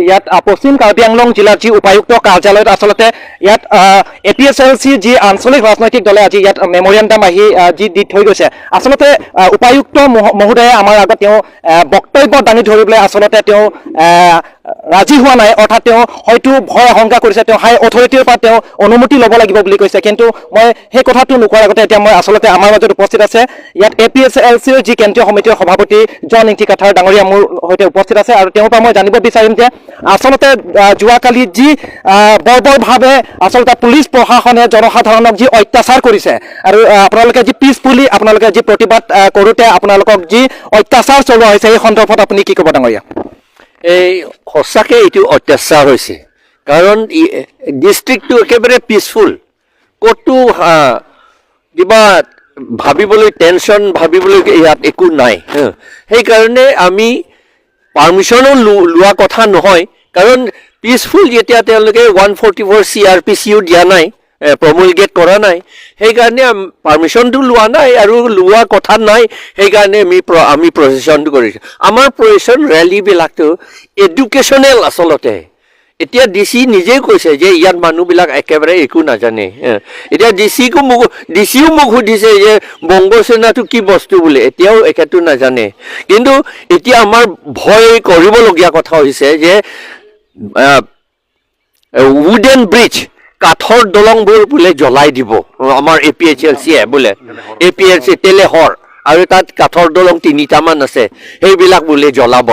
ইয়াত পশ্চিম কাৰ্বি আংলং জিলাৰ যি উপায়ুক্ত কাৰ্যালয়ত আচলতে ইয়াত APSLC যি আঞ্চলিক ৰাজনৈতিক দলে আজি ইয়াত মেমৰিয়াণ্ডাম আহি যি দি থৈ গৈছে আচলতে উপায়ুক্ত মহোদয়ে আমাৰ আগত তেওঁ বক্তব্য দাঙি ধৰিবলৈ আচলতে তেওঁ ৰাজি হোৱা নাই অৰ্থাৎ তেওঁ হয়তো ভয় আশংকা কৰিছে তেওঁ হাই অথৰিটিৰ পৰা তেওঁ অনুমতি ল'ব লাগিব বুলি কৈছে কিন্তু মই সেই কথাটো নোকোৱাৰ আগতে এতিয়া মই আচলতে আমাৰ মাজত উপস্থিত আছে ইয়াত APSLCৰ যি কেন্দ্ৰীয় সমিতিৰ সভাপতি জন ইংতিকাথাৰ ডাঙৰীয়া মোৰ সৈতে উপস্থিত আছে আৰু তেওঁৰ পৰা মই জানিব বিচাৰিম যে আচলতে যোৱাকালি যি বৰ্বৰভাৱে আচলতে পুলিচ প্ৰশাসনে জনসাধাৰণক যি অত্যাচাৰ কৰিছে আৰু আপোনালোকে যি পিছফুলি আপোনালোকে যি প্ৰতিবাদ কৰোঁতে আপোনালোকক যি অত্যাচাৰ চলোৱা হৈছে এই সন্দৰ্ভত আপুনি কি ক'ব ডাঙৰীয়া এই সঁচাকৈ এইটো অত্যাচাৰ হৈছে কাৰণ ডিষ্ট্ৰিক্টটো একেবাৰে পিছফুল ক'তো কিবা ভাবিবলৈ টেনশ্যন ভাবিবলৈ ইয়াত একো নাই সেইকাৰণে আমি পাৰ্মিশ্যনো লোৱা কথা নহয় কাৰণ পিছফুল যেতিয়া তেওঁলোকে 144 CRPCও দিয়া নাই প্ৰমুলগেট কৰা নাই সেইকাৰণে পাৰ্মিশ্যনটো লোৱা নাই আৰু লোৱা কথা নাই সেইকাৰণে আমি প্ৰচেশ্যনটো কৰিছোঁ আমাৰ প্ৰচেশ্যন ৰেলীবিলাকতো এডুকেশ্যনেল আচলতে এতিয়া DC নিজেই কৈছে যে ইয়াত মানুহবিলাক একেবাৰে একো নাজানে এতিয়া DCও মোক সুধিছে যে বংগোসেনাটো কি বস্তু বোলে এতিয়াও একেটো নাজানে কিন্তু এতিয়া আমাৰ ভয় কৰিবলগীয়া কথা হৈছে যে উডেন ব্ৰিজ কাঠৰ দলংবোৰ বোলে জ্বলাই দিব আমাৰ APHLCয়ে বোলে APHLC তেলেহৰ আৰু তাত কাঠৰ দলং 3টামান আছে সেইবিলাক বোলে জ্বলাব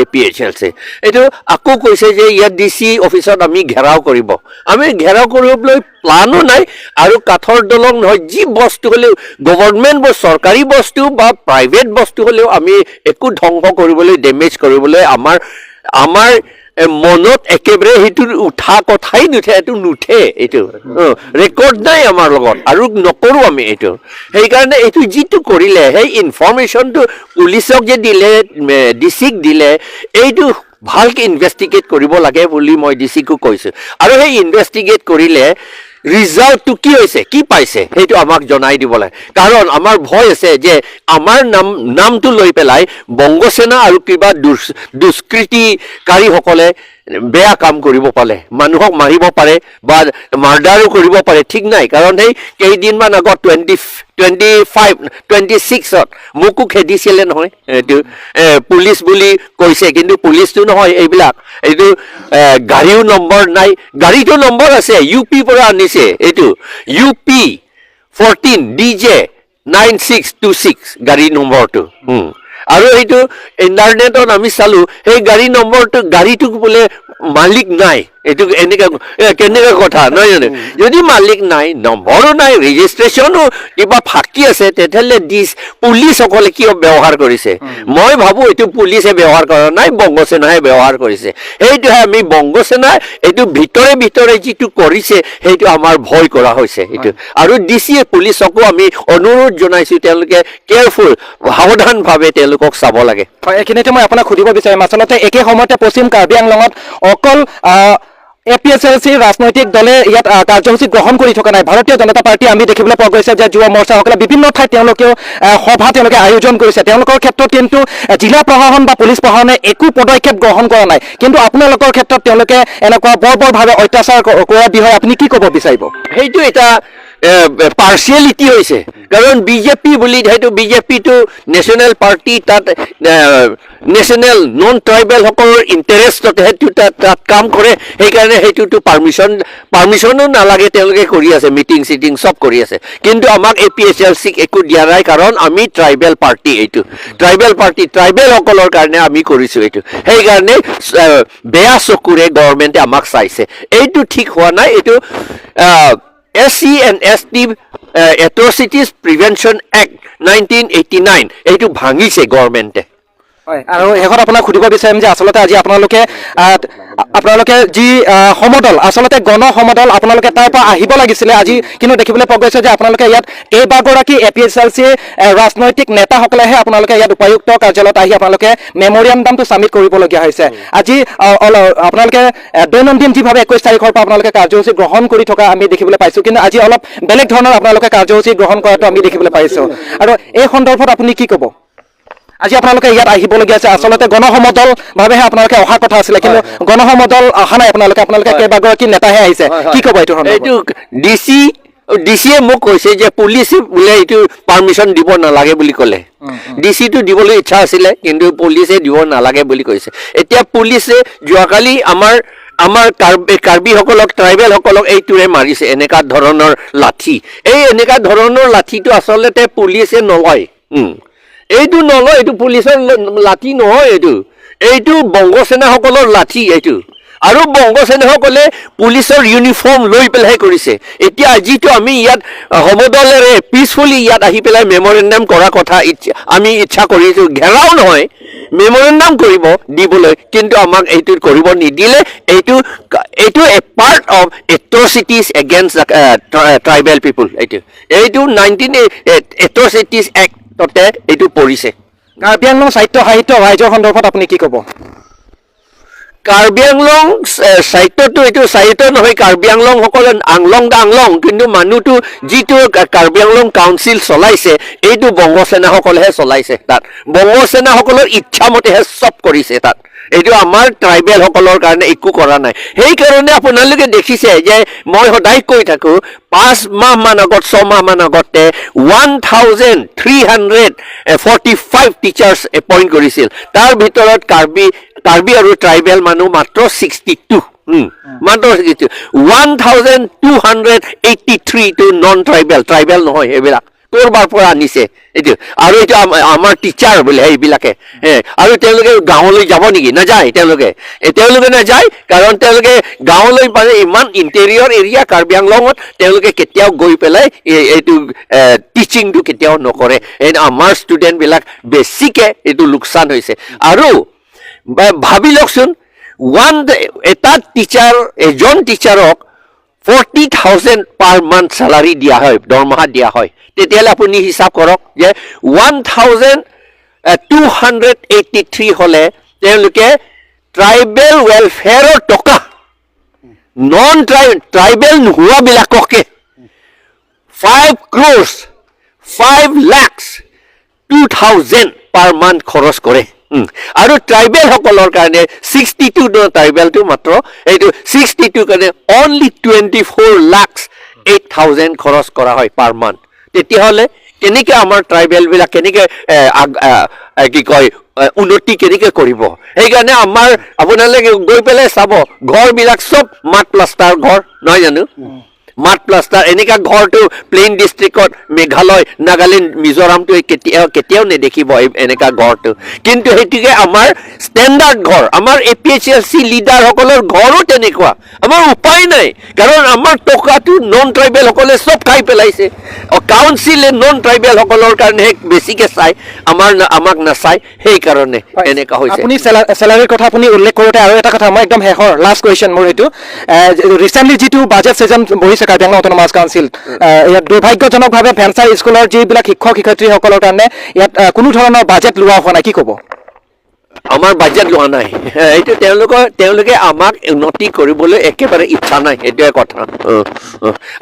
APHLC এইটো আকৌ কৈছে যে ইয়াত DC অফিচত আমি ঘেৰাও কৰিব আমি ঘেৰাও কৰিবলৈ প্লানো নাই আৰু কাঠৰ দলং নহয় যি বস্তু হ'লেও গভৰ্ণমেণ্ট চৰকাৰী বস্তু বা প্ৰাইভেট বস্তু হ'লেও আমি একো ধ্বংস কৰিবলৈ ডেমেজ কৰিবলৈ আমাৰ মনত একেবাৰে সেইটো উঠা কথাই নুঠে এইটো নুঠে এইটো ৰেকৰ্ড নাই আমাৰ লগত আৰু নকৰোঁ আমি এইটো সেইকাৰণে এইটো যিটো কৰিলে সেই ইনফৰ্মেশ্যনটো পুলিচক যে দিলে DCক দিলে এইটো ভালকৈ ইনভেষ্টিগেট কৰিব লাগে বুলি মই DCকো কৈছোঁ আৰু সেই ইনভেষ্টিগেট কৰিলে ৰিজাল্টটো কি হৈছে কি পাইছে সেইটো আমাক জনাই দিব লাগে কাৰণ আমাৰ ভয় আছে যে আমাৰ নামটো লৈ পেলাই বংগোসেনা আৰু কিবা দুষ্কৃতিকাৰীসকলে বেয়া কাম কৰিব পাৰে মানুহক মাৰিব পাৰে বা মাৰ্ডাৰো কৰিব পাৰে ঠিক নাই কাৰণ সেই কেইদিনমান আগত 26ত মোকো খেদিছিলে নহয় এইটো পুলিচ বুলি কৈছে কিন্তু পুলিচটো নহয় এইবিলাক এইটো গাড়ীও নম্বৰ নাই গাড়ীটো নম্বৰ আছে UP পৰা আনিছে এইটো UP 14 DJ 9626 গাড়ী নম্বৰটো আৰু এইটো ইণ্টাৰনেটত আমি চালোঁ সেই গাড়ী নম্বৰটো গাড়ীটোক বোলে মালিক নাই এইটো কেনেকুৱা কথা নহয় জানো যদি মালিক নাই নম্বৰো নাই ৰেজিষ্ট্ৰেশ্যনো কিবা ফাঁকি আছে তেতিয়াহ'লে পুলিচসকলে কিয় ব্যৱহাৰ কৰিছে মই ভাবোঁ এইটো পুলিচে ব্যৱহাৰ কৰা নাই বংগোসেনাহে ব্যৱহাৰ কৰিছে সেইটোহে আমি বংগোসেনাই এইটো ভিতৰে যিটো কৰিছে সেইটো আমাৰ ভয় কৰা হৈছে এইটো আৰু DC পুলিচকো আমি অনুৰোধ জনাইছোঁ তেওঁলোকে কেয়াৰফুল সাৱধানভাৱে তেওঁলোকক চাব লাগে এইখিনিতে মই আপোনাক সুধিব বিচাৰিম আচলতে একে সময়তে পশ্চিম কাৰ্বি আংলঙত অকল APSLC ৰাজনৈতিক দলে ইয়াত কাৰ্যসূচী গ্ৰহণ কৰি থকা নাই ভাৰতীয় জনতা পাৰ্টি আমি দেখিবলৈ পোৱা গৈছে যে যুৱ মৰ্চাসকলে বিভিন্ন ঠাইত তেওঁলোকেও সভা তেওঁলোকে আয়োজন কৰিছে তেওঁলোকৰ ক্ষেত্ৰত কিন্তু জিলা প্ৰশাসন বা পুলিচ প্ৰশাসনে একো পদক্ষেপ গ্ৰহণ কৰা নাই কিন্তু আপোনালোকৰ ক্ষেত্ৰত তেওঁলোকে এনেকুৱা বৰ্বৰভাৱে অত্যাচাৰ কৰাৰ বিষয়ে আপুনি কি ক'ব বিচাৰিব সেইটো এটা পাৰ্চিয়েলিটি হৈছে কাৰণ BJP বুলি সেইটো BJPটো নেশ্যনেল পাৰ্টি তাত নেশ্যনেল নন ট্ৰাইবেলসকলৰ ইণ্টাৰেষ্টত সেইটো তাত কাম কৰে সেইকাৰণে সেইটোতো পাৰ্মিশ্যনো নালাগে তেওঁলোকে কৰি আছে মিটিং চিটিং চব কৰি আছে কিন্তু আমাক APHLCক একো দিয়া নাই কাৰণ আমি ট্ৰাইবেল পাৰ্টি এইটো ট্ৰাইবেল পাৰ্টি ট্ৰাইবেলসকলৰ কাৰণে আমি কৰিছোঁ এইটো সেইকাৰণে বেয়া চকুৰে গভৰ্ণমেণ্টে আমাক চাইছে এইটো ঠিক হোৱা নাই এইটো SC and ST Atrocities Prevention Act 1989 এইটো ভাঙিছে গভৰ্ণমেণ্টে হয় আৰু শেষত আপোনাক সুধিব বিচাৰিম যে আচলতে আজি আপোনালোকে যি সমদল আচলতে গণ সমদল আপোনালোকে তাৰ পৰা আহিব লাগিছিলে আজি কিন্তু দেখিবলৈ পোৱা গৈছে যে আপোনালোকে ইয়াত কেইবাগৰাকী APSLC ৰাজনৈতিক নেতাসকলেহে আপোনালোকে ইয়াত উপায়ুক্ত কাৰ্যালয়ত আহি আপোনালোকে মেমৰিয়াণ্ডামটো ছাবমিট কৰিবলগীয়া হৈছে আজি আপোনালোকে দৈনন্দিন যিভাৱে 21 তাৰিখৰ পৰা আপোনালোকে কাৰ্যসূচী গ্ৰহণ কৰি থকা আমি দেখিবলৈ পাইছোঁ কিন্তু আজি অলপ বেলেগ ধৰণৰ আপোনালোকে কাৰ্যসূচী গ্ৰহণ কৰাটো আমি দেখিবলৈ পাইছোঁ আৰু এই সন্দৰ্ভত আপুনি কি ক'ব আজি আপোনালোকে ইয়াত আহিবলগীয়া আছে আচলতে গণসমদল ভাৱেহে আপোনালোকে অহা কথা আছিলে কিন্তু গণসমদল অহা নাই আপোনালোকে কেইবাগৰাকী নেতাহে আহিছে কি ক'ব এইটো এইটো ডিচিয়ে মোক কৈছে যে পুলিচে বোলে এইটো পাৰ্মিশ্যন দিব নালাগে বুলি ক'লে ডিচিটো দিবলৈ ইচ্ছা আছিলে কিন্তু পুলিচে দিব নালাগে বুলি কৈছে এতিয়া পুলিচে যোৱাকালি আমাৰ কাৰ্বিসকলক ট্ৰাইবেলসকলক এইটোৰে মাৰিছে এনেকুৱা ধৰণৰ লাঠি এনেকুৱা ধৰণৰ লাঠিটো আচলতে পুলিচে নলয় এইটো নলয় এইটো পুলিচৰ লাঠি নহয় এইটো বংগোসেনাসকলৰ লাঠি এইটো আৰু বংগোসেনাসকলে পুলিচৰ ইউনিফৰ্ম লৈ পেলাই কৰিছে এতিয়া যিটো আমি ইয়াত সমদলেৰে পিছফুলি ইয়াত আহি পেলাই মেমৰেণ্ডাম কৰা কথা আমি ইচ্ছা কৰিছোঁ ঘেৰাও নহয় মেমৰেণ্ডাম কৰিব দিবলৈ কিন্তু আমাক এইটো কৰিব নিদিলে এইটো এ পাৰ্ট অফ এট্ৰচিটিজ এগেইনষ্ট ট্ৰাইবেল পিপুল এইটো 19 এট্ৰচিটিজ এক্টতে এইটো পৰিছে কাৰ্বি আংলং সাহিত্য ৰাইজৰ সন্দৰ্ভত আপুনি কি ক'ব কাৰ্বি আংলং সাহিত্যটো এইটো সাহিত্য নহয় কাৰ্বি আংলং সকলে আংলং কিন্তু মানুহটো যিটো কাৰ্বি আংলং কাউন্সিল চলাইছে এইটো বংগোসেনাসকলেহে চলাইছে তাত বংগোসেনাসকলৰ ইচ্ছামতেহে চব কৰিছে তাত এইটো আমাৰ ট্ৰাইবেলসকলৰ কাৰণে একো কৰা নাই সেইকাৰণে আপোনালোকে দেখিছে যে মই সদায় কৈ থাকোঁ 6 মাহ মান আগতে 1345 টিচাৰ্ছ এপইণ্ট কৰিছিল তাৰ ভিতৰত কাৰ্বি আৰু ট্ৰাইবেল মানুহ মাত্ৰ 62 মাত্ৰ 1283 টো নন ট্ৰাইবেল নহয় এইবিলাক কৰবাৰ পৰা আনিছে এইটো আৰু এইটো আমাৰ টিচাৰ বোলে এইবিলাকে আৰু তেওঁলোকে গাঁৱলৈ যাব নেকি নাযায় তেওঁলোকে নাযায় কাৰণ তেওঁলোকে গাঁৱলৈ মানে ইমান ইণ্টেৰিয়ৰ এৰিয়া কাৰ্বি আংলঙত তেওঁলোকে কেতিয়াও গৈ পেলাই এইটো টিচিংটো কেতিয়াও নকৰে আমাৰ ষ্টুডেণ্টবিলাক বেছিকে এইটো লোকচান হৈছে আৰু ভাবি লওকচোন এজন টিচাৰক 40,000 পাৰ মান্থ চেলাৰী দিয়া হয় দৰমহা দিয়া হয় তেতিয়াহ'লে আপুনি হিচাপ কৰক যে 1283 হ'লে তেওঁলোকে ট্ৰাইবেল ৱেলফেয়াৰৰ টকা নন ট্ৰাইবেল নোহোৱাবিলাককে 5,02,000 পাৰ মান্থ খৰচ কৰে আৰু ট্ৰাইবেলসকলৰ কাৰণে 62 ট্ৰাইবেলটো মাত্ৰ এইটো 62 কাৰণে অনলি 24,08,000 খৰচ কৰা হয় পাৰ মান্থ তেতিয়াহ'লে কেনেকৈ আমাৰ ট্ৰাইবেলবিলাক কেনেকৈ কি কয় উন্নতি কেনেকৈ কৰিব সেইকাৰণে আমাৰ আপোনালোকে গৈ পেলাই চাব ঘৰবিলাক চব মাট প্লাষ্টাৰ ঘৰ নহয় জানো মাট প্লাষ্টাৰ এনেকুৱা ঘৰটো প্লেইন ডিষ্ট্ৰিক্টত মেঘালয় নাগালেণ্ড মিজোৰামটো কেতিয়াও নেদেখিব এনেকুৱা ঘৰটো কিন্তু সেইটোকে আমাৰ ষ্টেণ্ডাৰ্ড ঘৰ আমাৰ APHLC লিডাৰসকলৰ ঘৰো তেনেকুৱা আমাৰ উপায় নাই কাৰণ আমাৰ টকাটো নন ট্ৰাইবেলসকলে চব খাই পেলাইছে কাউন্সিলে নন ট্ৰাইবেলসকলৰ কাৰণে বেছিকৈ চায় আমাক নাচায় সেইকাৰণে এনেকুৱা হৈছে আপুনি চেলাৰীৰ কথা আপুনি উল্লেখ কৰোঁতে আৰু এটা কথা মই একদম শেষৰ লাষ্ট কুৱেশ্যন মোৰ এইটো ৰিচেণ্টলি যিটো বাজেট ছিজন বহিছে কাৰ্বি আংলং অট'নমাছ কাউন্সিল ইয়াত দুৰ্ভাগ্যজনকভাৱে ভেঞ্চাৰ স্কুলৰ যিবিলাক শিক্ষক শিক্ষয়িত্ৰীসকলৰ কাৰণে ইয়াত কোনো ধৰণৰ বাজেট লোৱা হোৱা নাই কি ক'ব আমাৰ বাজেট লোৱা নাই এইটো তেওঁলোকে আমাক উন্নতি কৰিবলৈ একেবাৰে ইচ্ছা নাই এইটোৱে কথা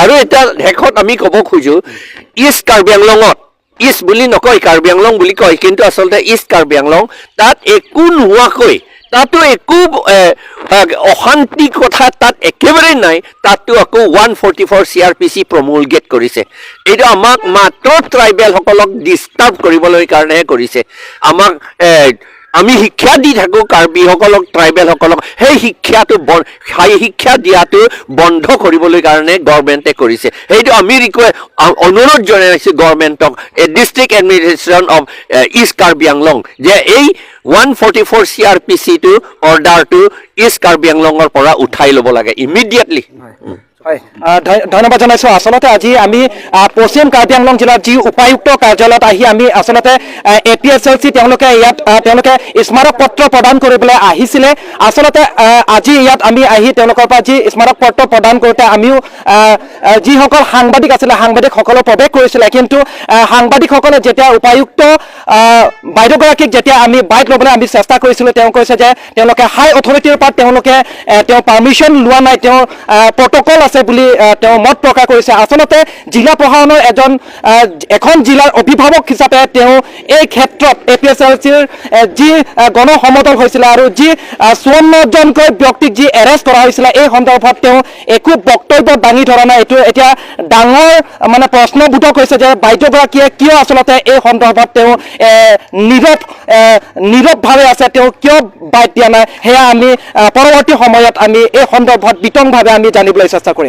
আৰু এটা শেষত আমি ক'ব খোজোঁ ইষ্ট কাৰ্বি আংলঙত ইষ্ট বুলি নকয় কাৰ্বি আংলং বুলি কয় কিন্তু আচলতে ইষ্ট কাৰ্বি আংলং তাত একো নোহোৱাকৈ তাতো একো অশান্তি কথা তাত একেবাৰে নাই তাতো আকৌ 144 CRPC প্ৰমুলগেট কৰিছে এইটো আমাক মাত্ৰ ট্ৰাইবেলসকলক ডিষ্টাৰ্ব কৰিবলৈ কাৰণেহে কৰিছে আমাক আমি শিক্ষা দি থাকোঁ কাৰ্বিসকলক ট্ৰাইবেলসকলক সেই শিক্ষা দিয়াটো বন্ধ কৰিবলৈ কাৰণে গভৰ্ণমেণ্টে কৰিছে সেইটো আমি অনুৰোধ জনাইছোঁ গভৰ্ণমেণ্টক district administration of east Karbi Anglong যে এই 144 CRPCটো অৰ্ডাৰটো ইষ্ট কাৰ্বি আংলঙৰ পৰা উঠাই ল'ব লাগে ইমিডিয়েটলি হয় ধন্যবাদ জনাইছোঁ আচলতে আজি আমি পশ্চিম কাৰ্বি আংলং জিলাৰ যি উপায়ুক্ত কাৰ্যালয়ত আহি আমি আচলতে APHLC তেওঁলোকে স্মাৰক পত্ৰ প্ৰদান কৰিবলৈ আহিছিলে আচলতে আজি ইয়াত আমি আহি তেওঁলোকৰ পৰা যি স্মাৰক পত্ৰ প্ৰদান কৰোঁতে আমিও যিসকল সাংবাদিক আছিলে সাংবাদিকসকলৰ প্ৰৱেশ কৰিছিলে কিন্তু সাংবাদিকসকলে যেতিয়া উপায়ুক্ত বাইদেউগৰাকীক যেতিয়া আমি বাইক ল'বলৈ আমি চেষ্টা কৰিছিলোঁ তেওঁ কৈছে যে তেওঁলোকে হাই অথৰিটিৰ পৰা তেওঁ পাৰ্মিশ্যন লোৱা নাই তেওঁৰ প্ৰট'কল আছে আছে বুলি তেওঁ মত প্ৰকাশ কৰিছে আচলতে জিলা প্ৰশাসনৰ এখন জিলাৰ অভিভাৱক হিচাপে তেওঁ এই ক্ষেত্ৰত APSLCৰ যি গণসমদল হৈছিল আৰু যি 54 জনকৈ ব্যক্তিক যি এৰেষ্ট কৰা হৈছিল এই সন্দৰ্ভত তেওঁ একো বক্তব্য দাঙি ধৰা নাই এইটো এতিয়া ডাঙৰ মানে প্ৰশ্নবোধক হৈছে যে বাইদেউগৰাকীয়ে কিয় আচলতে এই সন্দৰ্ভত তেওঁ নীৰৱভাৱে আছে তেওঁ কিয় বাইট দিয়া নাই সেয়া আমি পৰৱৰ্তী সময়ত আমি এই সন্দৰ্ভত বিতংভাৱে আমি জানিবলৈ চেষ্টা কৰিম